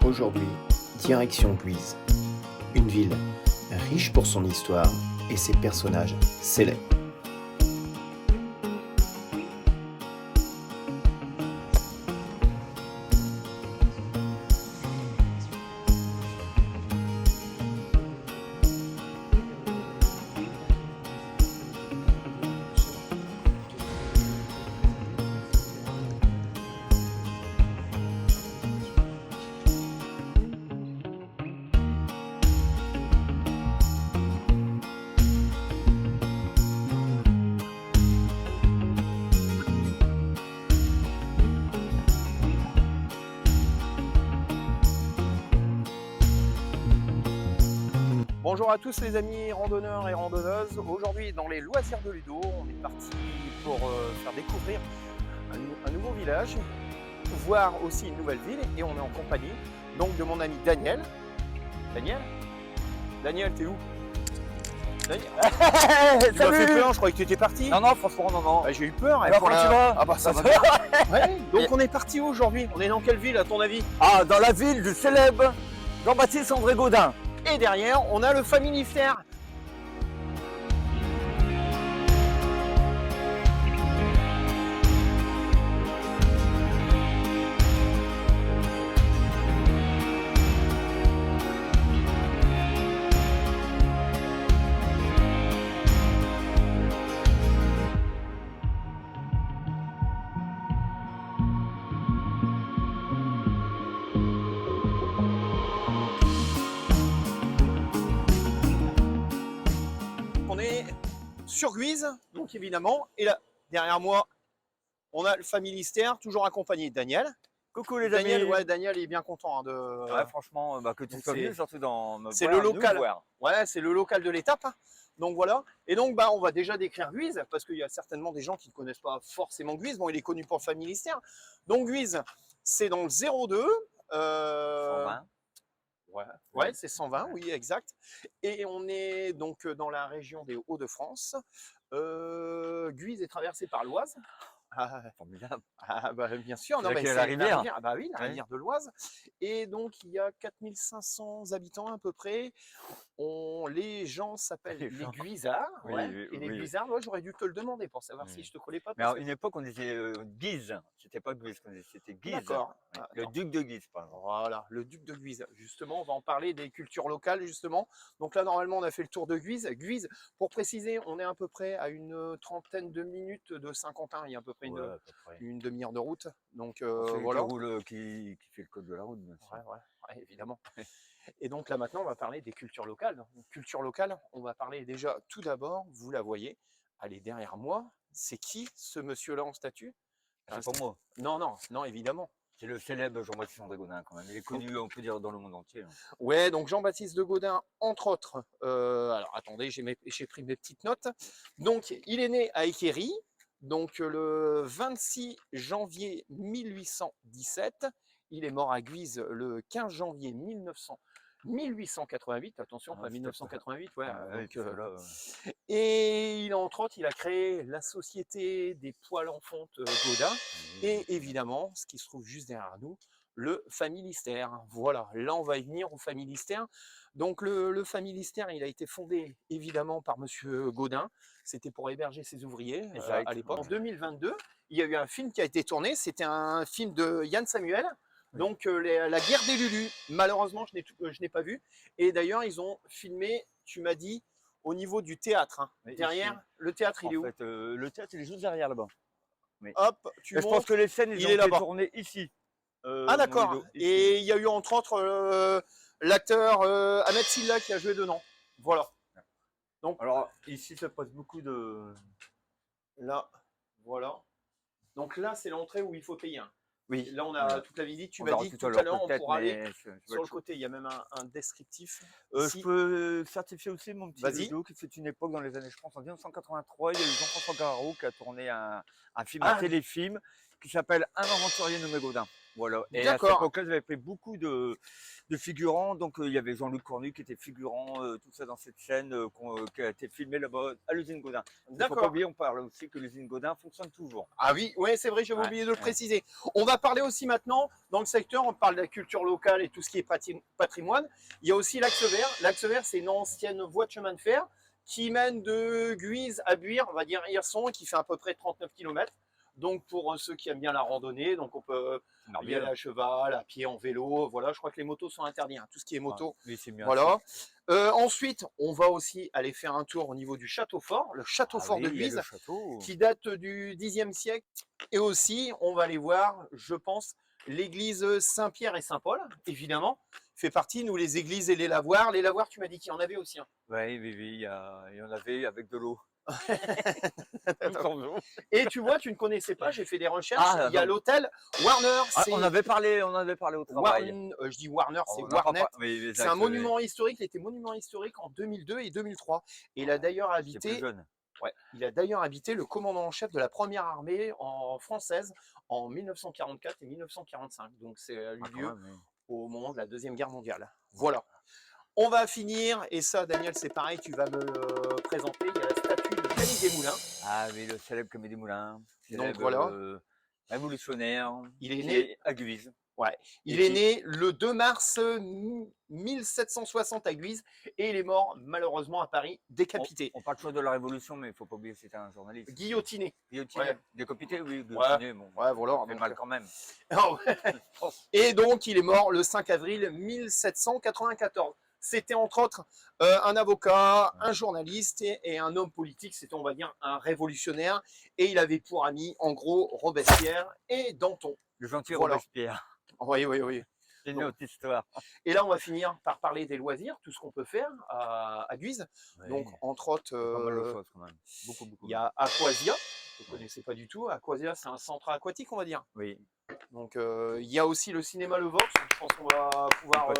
Aujourd'hui, direction Guise, une ville riche pour son histoire et ses personnages célèbres. Bonjour à tous les amis randonneurs et randonneuses. Aujourd'hui dans les loisirs de Ludo, on est parti pour faire découvrir un nouveau village, voir aussi une nouvelle ville et on est en compagnie donc de mon ami Daniel. Daniel, t'es où? Daniel. Tu m'as fait peur, je croyais que tu étais parti. Non, franchement, non. Bah, j'ai eu peur. Alors, comment tu vas? Ah bah ça va bien. Ouais. Donc on est parti aujourd'hui. On est dans quelle ville à ton avis? Ah, dans la ville du célèbre Jean-Baptiste André Gaudin. Et derrière, on a le Familistère. On est sur Guise, donc évidemment, et là, derrière moi, on a le Familistère, toujours accompagné de Daniel. Coucou les Daniel, amis. ouais, Daniel est bien content de. Ouais, franchement, que tu sois venu, surtout dans me C'est voir, le nous local. voir. Ouais, c'est le local de l'étape. Donc voilà. Et donc, on va déjà décrire Guise, parce qu'il y a certainement des gens qui ne connaissent pas forcément Guise. Bon, il est connu pour le Familistère. Donc Guise, c'est dans le 02. 120. Ouais, c'est 120, oui, exact. Et on est donc dans la région des Hauts-de-France. Guise est traversée par l'Oise. Formidable. Bien sûr, C'est là qu'il y a la rivière. Ah bah oui, la Ouais. rivière de l'Oise. Et donc il y a 4500 habitants à peu près. Les gens s'appellent Les les gens. Guisards. Oui, Ouais. oui, Et les oui. Guisards, moi j'aurais dû te le demander pour savoir si je te connais pas. Mais à une époque, on disait Guise. C'était pas Guise qu'on disait, c'était Guise. D'accord. Ouais. Le duc de Guise, par exemple. Voilà, le duc de Guise. Justement, on va en parler des cultures locales, justement. Donc là, normalement, on a fait le tour de Guise. Guise, pour préciser, on est à peu près à une trentaine de minutes de Saint-Quentin. Il y a à peu près Ouais, à peu près. une demi-heure de route. Donc Celui voilà. qui fait le code de la route, bien sûr. Ouais, évidemment. Et donc là, maintenant, on va parler des cultures locales. Donc, culture locale, on va parler déjà, tout d'abord, vous la voyez, allez derrière moi. C'est qui ce monsieur-là en statue? C'est pas moi. Non, évidemment. C'est le célèbre Jean-Baptiste André Gaudin quand même. Il est connu, on peut dire, dans le monde entier. Ouais, donc Jean-Baptiste de Gaudin, entre autres. Alors attendez, j'ai pris mes petites notes. Donc, il est né à Équerry, donc le 26 janvier 1817. Il est mort à Guise le 15 janvier 1888. Attention, pas 1988. Ouais, et entre autres, il a créé la Société des poêles en fonte Gaudin. Et évidemment, ce qui se trouve juste derrière nous, le Familistère. Voilà, là on va y venir au Familistère. Donc le Familistère, il a été fondé évidemment par monsieur Gaudin. C'était pour héberger ses ouvriers à l'époque. En 2022, il y a eu un film qui a été tourné. C'était un film de Yann Samuel. Donc la guerre des Lulus. Malheureusement, je n'ai pas vu. Et d'ailleurs, ils ont filmé, tu m'as dit, au niveau du théâtre. Derrière, ici. Le théâtre, il est où? Le théâtre, il est juste derrière là-bas. Hop, je pense que les scènes, ils ont été tournées ici. Ah d'accord. Et il y a eu entre autres l'acteur Ahmed Silla qui a joué dedans. Voilà. Donc, alors ici, ça passe beaucoup de. Là, voilà. Donc là, c'est l'entrée où il faut payer. Oui. Là, on a toute la visite. Tu m'as dit tout à l'heure, on pourra aller sur le côté. Il y a même un descriptif. Je peux certifier aussi mon petit vidéo qui fait une époque dans les années, je pense, en 1983. Il y a eu Jean-François Garraud qui a tourné un film, un téléfilm qui s'appelle Un aventurier nommé Gaudin. Voilà. Et à cette D'accord. époque-là, j'avais pris beaucoup de figurants. Donc, il y avait Jean-Luc Cornu qui était figurant, tout ça dans cette scène qui a été filmée là-bas à l'usine Gaudin. Il ne faut pas D'accord. oublier, on parle aussi que l'usine Gaudin fonctionne toujours. Ah oui, ouais, c'est vrai, j'avais Ouais, oublié de le ouais. préciser. On va parler aussi maintenant, dans le secteur, on parle de la culture locale et tout ce qui est patrimoine. Il y a aussi l'Axe Vert. L'Axe Vert, c'est une ancienne voie de chemin de fer qui mène de Guise à Buire, on va dire Hirson, qui fait à peu près 39 km. Donc pour ceux qui aiment bien la randonnée, donc on peut y aller à cheval, à pied, en vélo. Voilà, je crois que les motos sont interdites, hein, tout ce qui est moto. Oui, c'est bien. Voilà. Ensuite, on va aussi aller faire un tour au niveau du château fort, le château fort de Guise, qui date du Xe siècle. Et aussi, on va aller voir, je pense, l'église Saint-Pierre et Saint-Paul, évidemment, fait partie, nous, les églises et les lavoirs. Les lavoirs, tu m'as dit qu'il y en avait aussi. Hein. Oui, il y en avait avec de l'eau. Et tu vois, tu ne connaissais pas, j'ai fait des recherches. Il y a l'hôtel Warner. On avait parlé au travail. Je dis Warner, c'est Warner. C'est un monument. monument historique. Il était monument historique en 2002 et 2003. Et il a d'ailleurs habité. Ouais, il a d'ailleurs habité le commandant en chef de la première armée française en 1944 et 1945. Donc c'est eu lieu au moment de la Deuxième Guerre mondiale. Voilà. On va finir, et ça, Daniel, c'est pareil, tu vas me le présenter. Il y a la statue de Camille Desmoulins. Ah oui, le célèbre Camille Desmoulins. Donc voilà. Révolutionnaire. Il est né à Guise. Ouais. Il est né le 2 mars 1760 à Guise et il est mort malheureusement à Paris, décapité. On parle toujours de la Révolution, mais il ne faut pas oublier que c'était un journaliste. Guillotiné. Ouais. Décapité, oui. Guillotiné, bon. Ouais, voilà. Ça fait mal quand même. Et donc, il est mort le 5 avril 1794. C'était entre autres un avocat, un journaliste et un homme politique. C'était, on va dire, un révolutionnaire. Et il avait pour amis, en gros, Robespierre et Danton. Le gentil Robespierre. Oui. C'est une autre histoire. Et là, on va finir par parler des loisirs, tout ce qu'on peut faire à Guise. Oui. Donc, entre autres, pas mal de choses quand même. Beaucoup. Il y a Aquasia. Je ne connaissais pas du tout. Aquasia, c'est un centre aquatique, on va dire. Oui. Donc, il y a aussi le cinéma Le Vox. Je pense qu'on va pouvoir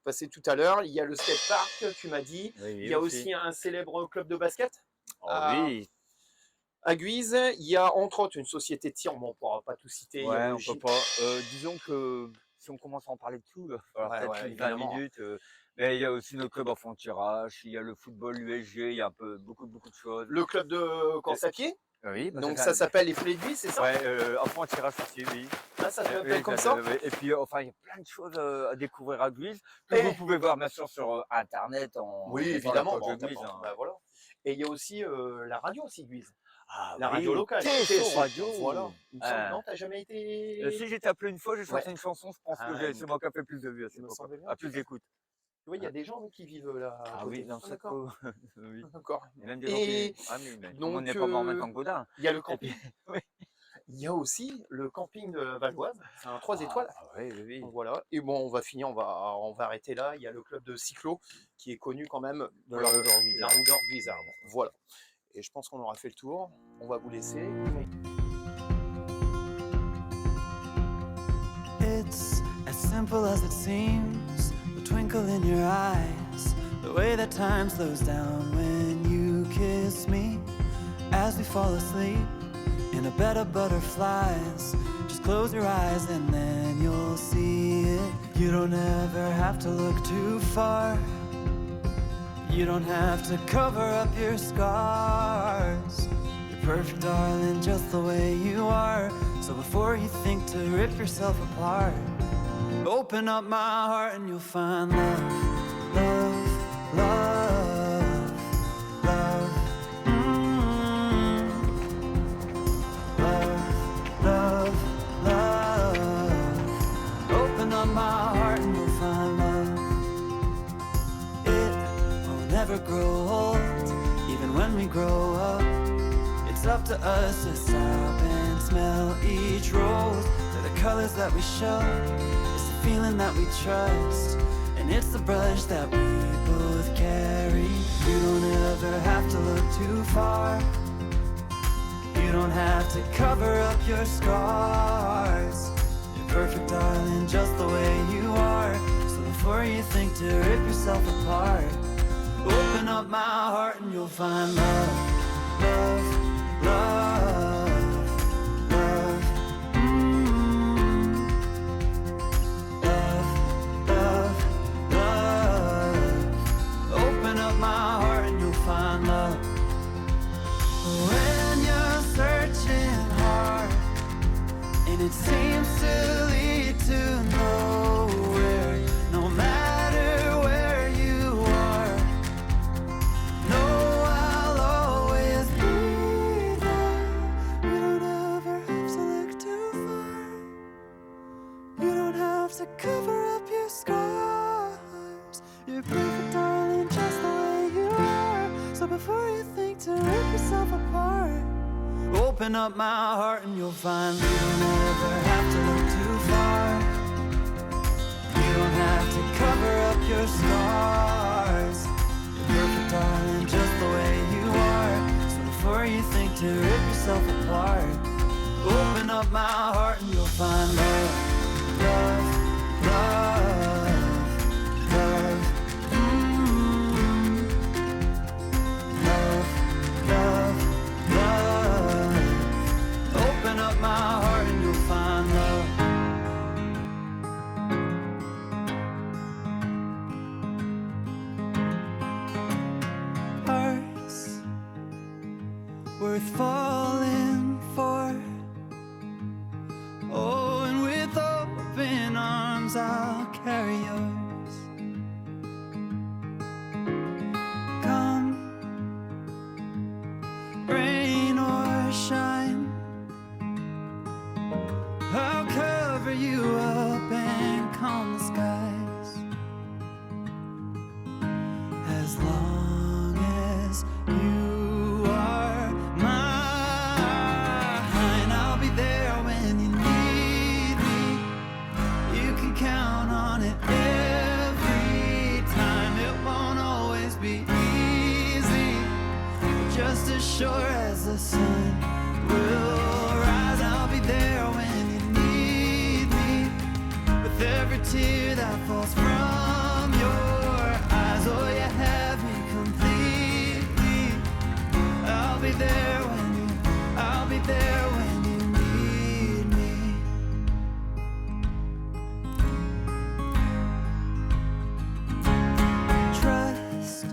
passer tout à l'heure. Il y a le skatepark, tu m'as dit. Oui, il y a aussi un célèbre club de basket. Oui. À Guise, il y a entre autres une société de tir. Bon, on ne pourra pas tout citer. Ouais, on ne peut pas. Disons que si on commence à en parler de tout, peut-être 20 minutes. Mais il y a aussi nos clubs enfants tirage, il y a le football, l'USG, il y a beaucoup de choses. Le club de course à pied. Oui. Donc ça s'appelle les Filets de Guise, c'est ça? Ouais, enfants tirage aussi, oui. Ah, ça s'appelle comme ça. Et puis, il y a plein de choses à découvrir à Guise que vous pouvez voir bien sûr sur Internet. Oui, évidemment. Voilà. Et il y a aussi la radio aussi, Guise. La radio locale. Radio. Voilà. Non, t'as jamais été. Si j'ai été appelé une fois, j'ai chanté une chanson, je pense que c'est moi qui a fait plus de vues à plus d'écoute. Tu vois, il y a des gens qui vivent là. Ah oui, dans ce cas. Oui. D'accord. Il y a même des gens qui. On n'est pas mort maintenant que Gaudin. Il y a le camping. Il y a aussi le camping de Valdoise. C'est un 3 étoiles. Oui. Donc, voilà. Et bon, on va finir, on va arrêter là. Il y a le club de cyclo qui est connu quand même de la Roudor Guisarde. Voilà. Et je pense qu'on aura fait le tour. On va vous laisser. It's as simple as it seems. The twinkle in your eyes. The way that time slows down when you kiss me. As we fall asleep in a bed of butterflies. Just close your eyes and then you'll see it. You don't ever have to look too far. You don't have to cover up your scars. You're perfect, darling, just the way you are. So before you think to rip yourself apart, open up my heart and you'll find love, love, love, love. Love, love, love. Open up my heart and you'll find love. Never grow old, even when we grow up. It's up to us to stop and smell each rose. They're the colors that we show, it's the feeling that we trust, and it's the brush that we both carry. You don't ever have to look too far. You don't have to cover up your scars. You're perfect, darling, just the way you are. So before you think to rip yourself apart, open up my heart and you'll find love, love, love, love. to nowhere, no matter where you are. No, I'll always be there. You don't ever have to look too far. You don't have to cover up your scars. You're perfect, darling, just the way you are. So before you think to rip yourself apart, open up my heart and you'll find you don't ever have to look too far. You don't have to cover up your scars. You're perfect, darling, just the way you are. So before you think to rip yourself apart, open up my heart and you'll find love, love, love, love. Love, love, love. Open up my heart and you'll find love. Hearts worth falling for. Oh, and with open arms I'll carry yours. Come, rain or shine, I'll cover you up and calm the skies. As long as you are mine, I'll be there when you need me. You can count on it every time. It won't always be easy, just as sure as the sun will rise. I'll be there when you need me, with every tear that falls from your eyes. Oh, you have me completely. I'll be there when I'll be there when you need me. Trust,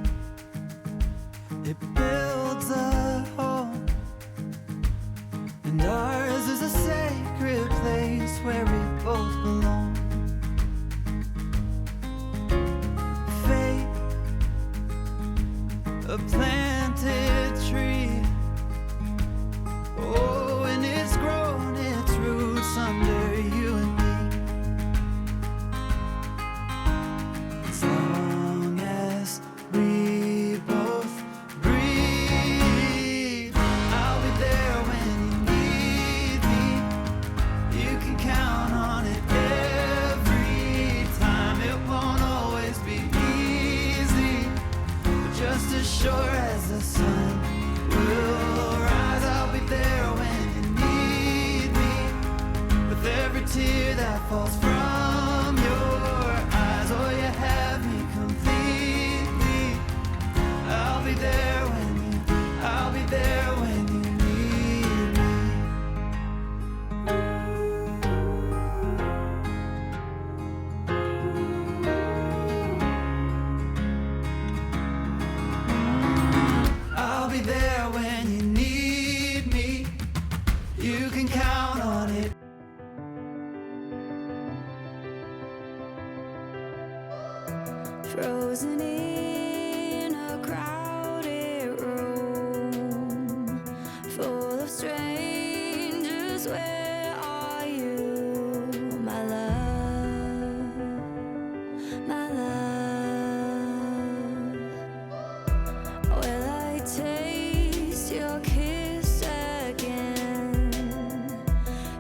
it builds a home, and ours is a sacred place where we both belong. Faith, a planted tree. Oh, and it's grown its roots under you and me. As long as we both breathe, I'll be there when you need me. You can count on it every time. It won't always be easy, but just as sure as the sun will rise, I'll be there when you need me, with every tear that falls from your eyes. Oh, you have me completely. I'll be there when I'll be there when you need me. I'll be there when you need me. You can count on it. Frozen in a crowded room full of strangers. Where are you, my love, my love? Will I taste your kiss again?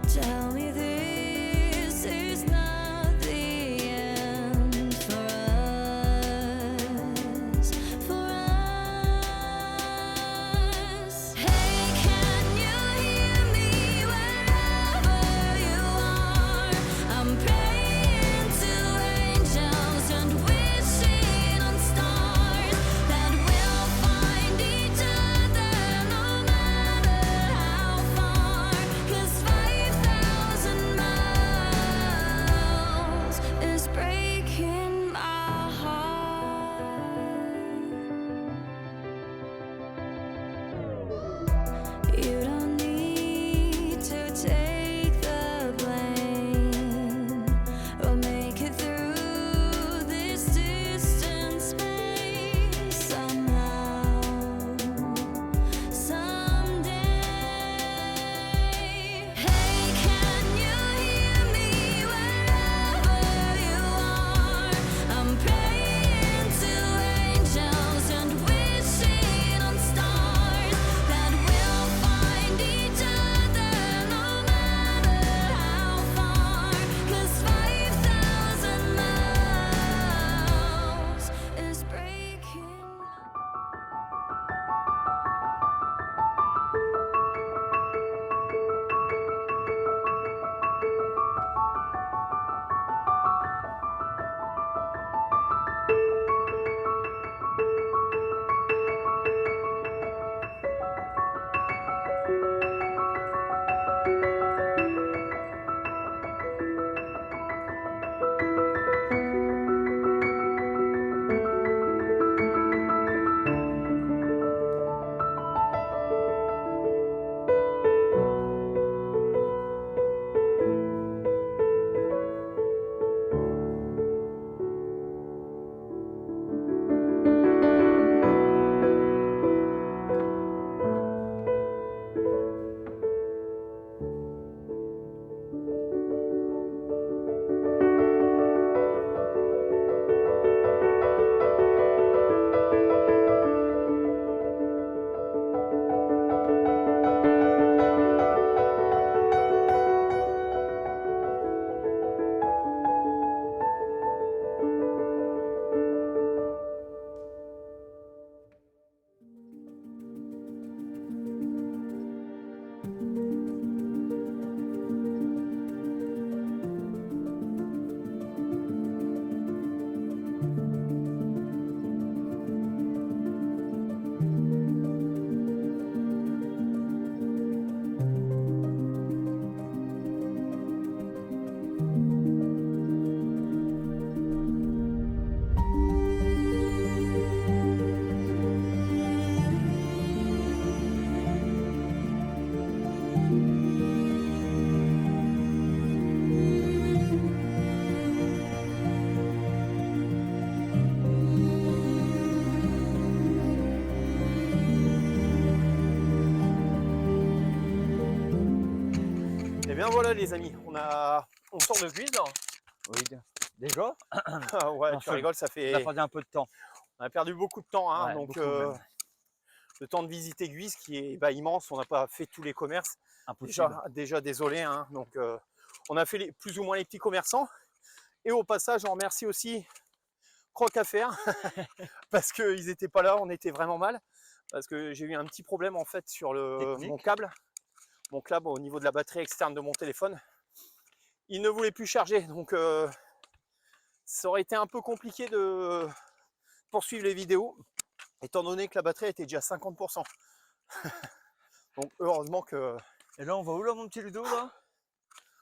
Tell me this is not the end for us. voilà les amis, on sort de Guise. Oui, déjà. Ah ouais, Non, tu rigoles, ça On a fait. perdu un peu de temps. On a perdu beaucoup de temps, hein, Ouais, donc beaucoup même. le temps de visiter Guise qui est immense. On n'a pas fait tous les commerces. Impossible. Déjà désolé, hein, donc on a fait plus ou moins les petits commerçants. Et au passage, on remercie aussi Croc à Faire parce qu'ils n'étaient pas là, on était vraiment mal. Parce que j'ai eu un petit problème en fait sur mon câble au niveau de la batterie externe de mon téléphone. Il ne voulait plus charger, donc ça aurait été un peu compliqué de poursuivre les vidéos, étant donné que la batterie était déjà à 50%. Donc heureusement que... Et là, on va où là, mon petit Ludo là?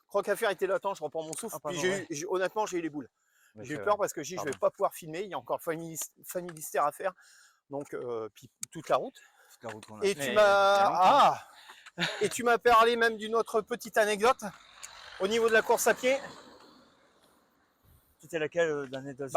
Croc à Faire était là, attends, je reprends mon souffle. Ah, pardon, Puis honnêtement, j'ai eu les boules. Mais J'ai eu c'est peur vrai. parce que je vais Pardon. pas pouvoir filmer, il y a encore Familistère à faire. Donc, puis toute la route. Toute la route qu'on a Et fait. tu et tu m'as parlé même d'une autre petite anecdote au niveau de la course à pied. C'était laquelle d'anecdote?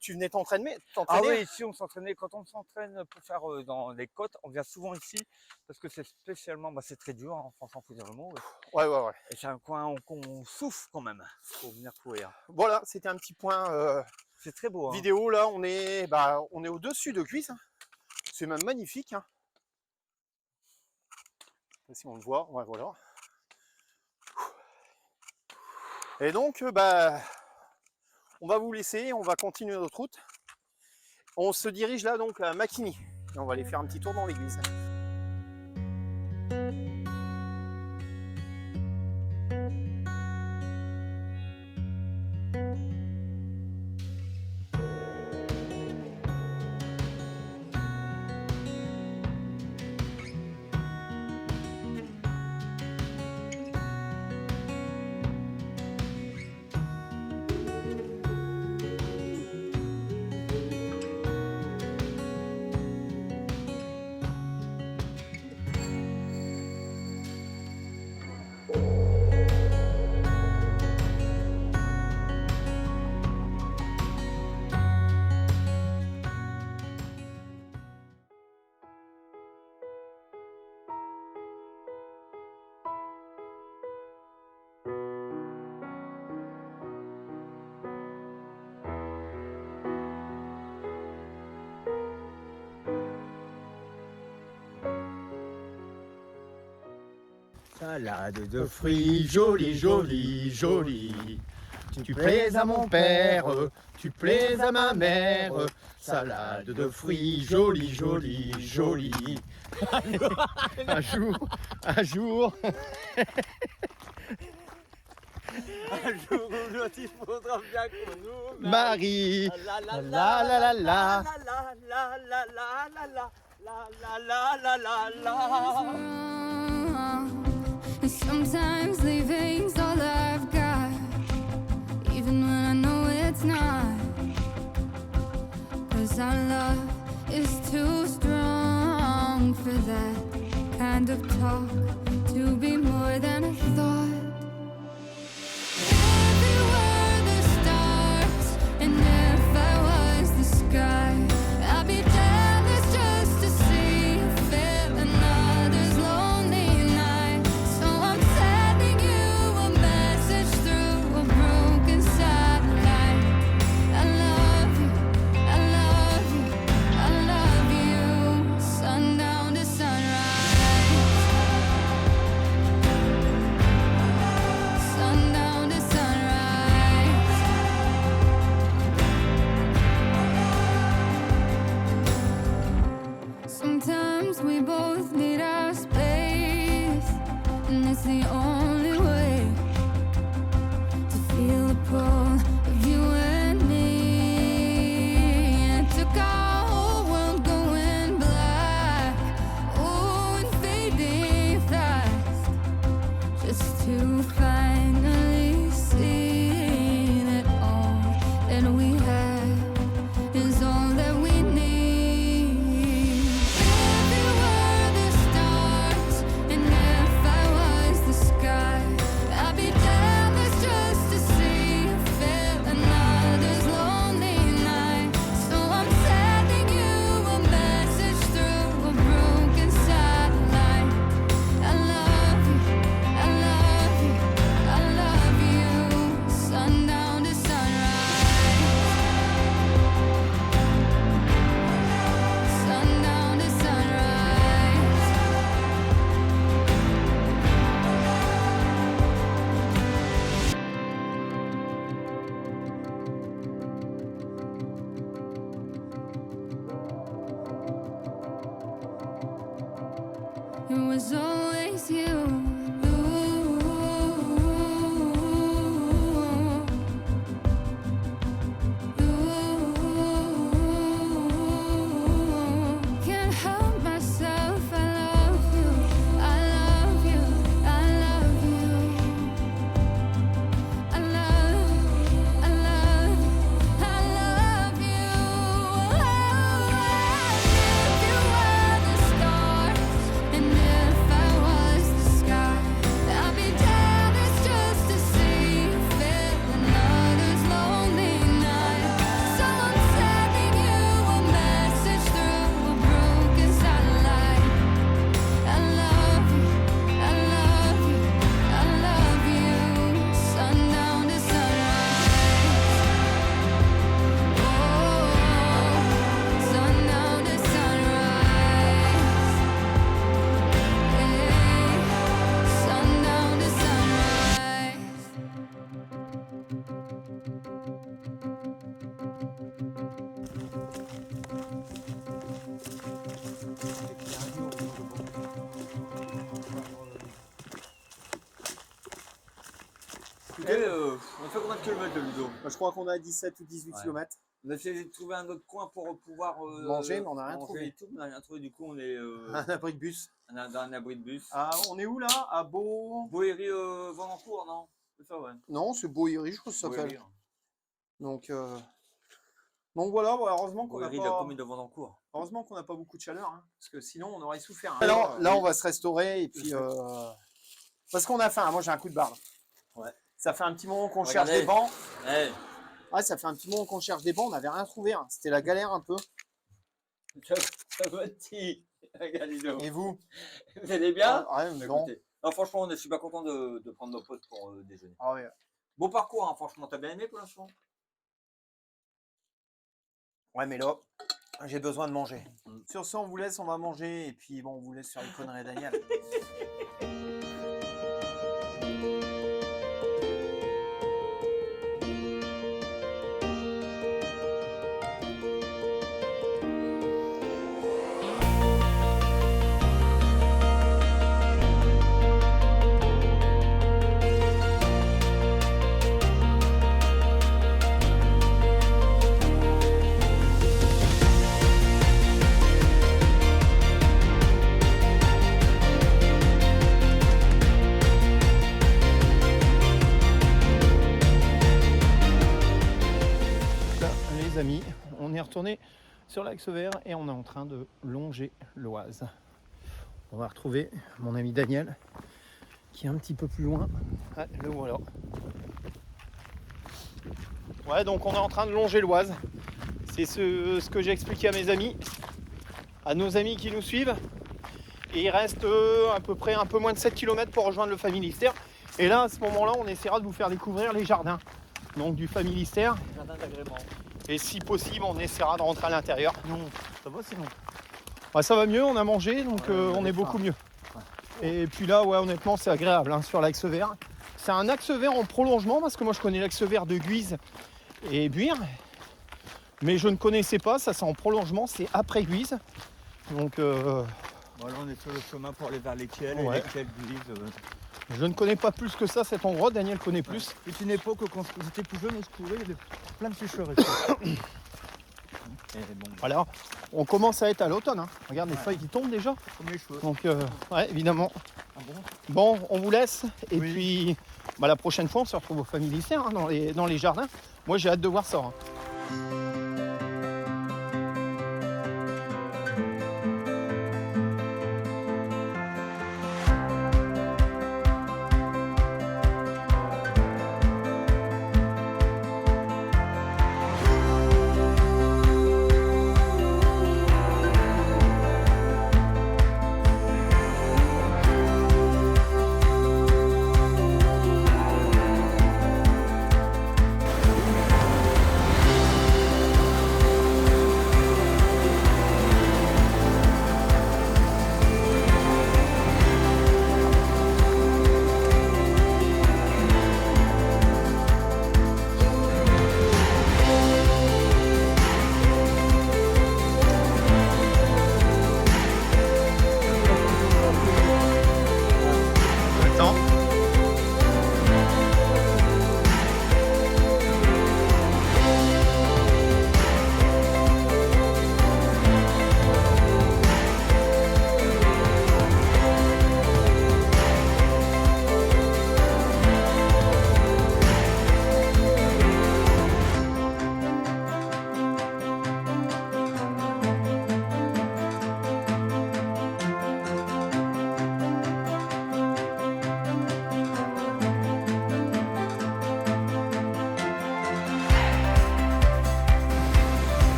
Tu venais t'entraîner. Ah oui, ici on s'entraînait. Quand on s'entraîne pour faire dans les côtes, on vient souvent ici parce que c'est spécialement, c'est très dur, hein, franchement, faut dire le mot. Ouais. Et c'est un coin qu'on souffle quand même. Faut venir courir. Voilà, c'était un petit point C'est très beau. Hein. vidéo. Là, on est au-dessus de Guise. C'est même magnifique. Hein. Je sais pas si on le voit. Ouais, voilà. Et donc, on va vous laisser. On va continuer notre route. On se dirige là donc à Makini. Et on va aller faire un petit tour dans l'église. Salade de fruits, jolie, jolie, jolie. Tu plais à mon père, tu plais à ma mère. Salade de fruits, jolie, jolie, jolie. Un jour. Un jour ou l'autre, il faudra bien qu'on nous Marie, la la la la la la. And sometimes leaving's all I've got, even when I know it's not. 'Cause our love is too strong for that kind of talk to be more than a thought. If you were the stars and if I was the sky, I'd be jealous just to see you feel another's lonely night. So I'm sending you a message through a broken satellite. I love you, I love you, I love you. Sundown to sunrise. Sundown to sunrise. Sometimes we both need our space, and it's the only way to feel the pull of you and me. And it took our whole world going black, oh, and fading fast, just to finally see that all that we have is all that we need. If you were the stars and if I was the sky, it was always you. Can't help myself, I love you, I love you, I love you. I love you. If you were the stars, and if I was the sky, I'd be jealous just to see you fit another's lonely night. So I'm sending you a message through a broken satellite. I love you, I love you, I love you. Sundown to sunrise. Oh, sundown to sunrise. Hey, sundown to sunrise. Écoutez, on fait combien de kilomètres de Ludo? Je crois qu'on a 17 ou 18 Ouais. km. On a essayé de trouver un autre coin pour pouvoir Manger, mais on n'a rien manger trouvé. et tout, mais on n'a rien trouvé. Du coup, on est Un abri de bus. dans un abri de bus. Ah, on est où là? À Beau... Boéry Venancourt, non? C'est ça, ouais. Non, c'est Boéry, je crois que ça s'appelle. Boéry, Donc voilà, heureusement qu'on n'a Boéry de la pas... commune de Venancourt. Heureusement qu'on n'a pas beaucoup de chaleur, hein, parce que sinon on aurait souffert. hein. Alors, Là, on va se restaurer et puis parce qu'on a faim. Moi, j'ai un coup de barbe. Ouais. Ça fait un petit moment qu'on cherche Regardez. des bancs. Hey, Ouais, ça fait un petit moment qu'on cherche des bancs. On n'avait rien trouvé. Hein. C'était la galère un peu. ça doit être petit. Regarde, Ludo. Et vous? Vous allez bien? Ouais, mais bon. Écoutez, non, franchement, on est super content de prendre nos pauses pour déjeuner. Ah ouais. Beau parcours, hein, franchement. T'as bien aimé pour l'instant? Ouais, mais là, j'ai besoin de manger. Sur ce, on vous laisse, on va manger. Et puis bon, on vous laisse sur les conneries, Daniel. Là, les amis, on est retourné sur l'Axe Vert et on est en train de longer l'Oise. On va retrouver mon ami Daniel qui est un petit peu plus loin. Ah, le voilà. Ouais, donc on est en train de longer l'Oise. C'est ce que j'ai expliqué à mes amis, à nos amis qui nous suivent. Et il reste à peu près un peu moins de 7 km pour rejoindre le Familistère. Et là, à ce moment-là, on essaiera de vous faire découvrir les jardins. Donc du Familistère. Jardin d'agrément. Et si possible, on essaiera de rentrer à l'intérieur. Non, ça va sinon. Ouais, ça va mieux, on a mangé, donc on est beaucoup mieux. Et puis là, ouais, honnêtement, c'est agréable hein, sur l'Axe Vert. C'est un axe vert en prolongement, parce que moi je connais l'Axe Vert de Guise et Buire. Mais je ne connaissais pas, ça c'est en prolongement, c'est après Guise. Donc Bon, là, on est sur le chemin pour aller vers lesquels Ouais. et lesquels Guise. je ne connais pas plus que ça cet endroit, Daniel connaît plus. C'est une époque où quand j'étais plus jeune, on se courait, il y avait plein de sécheresse. Et bon, Voilà, on commence à être à l'automne. Hein. Regarde les feuilles qui tombent déjà. premier cheveux. Donc ouais, évidemment. Ah bon? Bon, on vous laisse. Et Oui. puis bah, la prochaine fois, on se retrouve au Familistère hein, dans les jardins. Moi, j'ai hâte de voir ça. Hein.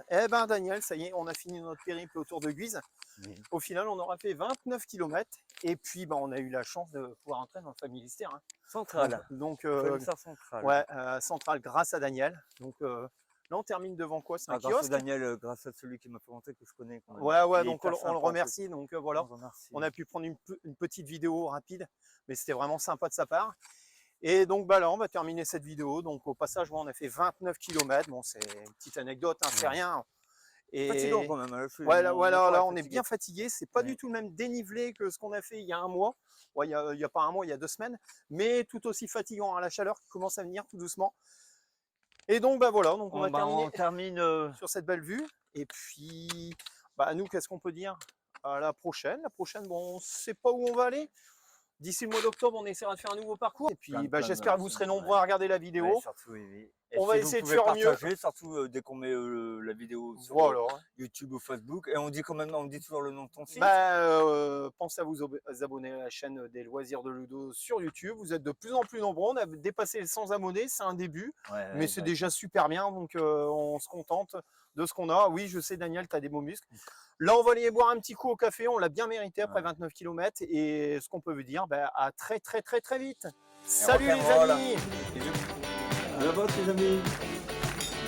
Eh ben Daniel, ça y est, on a fini notre périple autour de Guise. Au final, on aura fait 29 km. Et puis, bah, on a eu la chance de pouvoir entrer dans le Familistère. Hein. Central. Donc, Familistère central. ouais, centrale grâce à Daniel. Donc là, on termine devant quoi? C'est un grâce à kiosque. Daniel, grâce à celui qui m'a fait rentrer, que je connais. Quand même. Ouais, Il est donc hyper on le sympa, remercie. Donc voilà, On le remercie. on a pu prendre une petite vidéo rapide, mais c'était vraiment sympa de sa part. Et donc bah là, on va terminer cette vidéo. Donc au passage, on a fait 29 km. Bon, c'est une petite anecdote, hein, c'est rien. Et Fatigant quand même. Hein, là, on est bien fatigué. C'est pas Ouais. du tout le même dénivelé que ce qu'on a fait il y a un mois. Ouais, il y a pas un mois, il y a 2 semaines, mais tout aussi fatigant. Hein, la chaleur qui commence à venir tout doucement. Et donc bah voilà, donc on va terminer on termine. sur cette belle vue. Et puis, bah nous, qu'est-ce qu'on peut dire? À la prochaine. La prochaine, bon, on sait pas où on va aller. D'ici le mois d'octobre, on essaiera de faire un nouveau parcours. Et puis, bah, j'espère que vous serez nombreux à regarder la vidéo. Ouais, surtout, oui. Et On va si vous essayer de pouvez faire mieux. partager, surtout dès qu'on met la vidéo sur Voilà. YouTube ou Facebook. Et on dit quand même, on dit toujours le nom de ton site. Bah, pensez à vous abonner à la chaîne des loisirs de Ludo sur YouTube. Vous êtes de plus en plus nombreux. On a dépassé les 100 abonnés. C'est un début. Mais c'est déjà super bien. Donc, on se contente de ce qu'on a. Oui, je sais, Daniel, tu as des beaux muscles. Là, on va aller boire un petit coup au café. On l'a bien mérité après 29 km. Et ce qu'on peut vous dire, bah, à très vite. Salut les rock'n'roll. amis! À la vôtre les amis.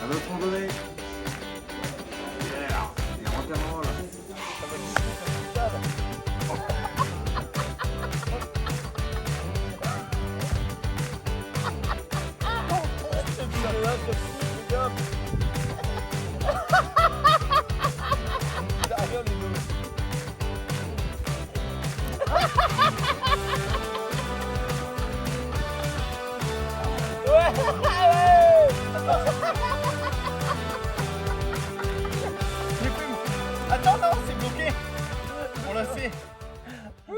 À votre randonnée. Et rock'n'roll. Attends, non, c'est bloqué. On l'a fait.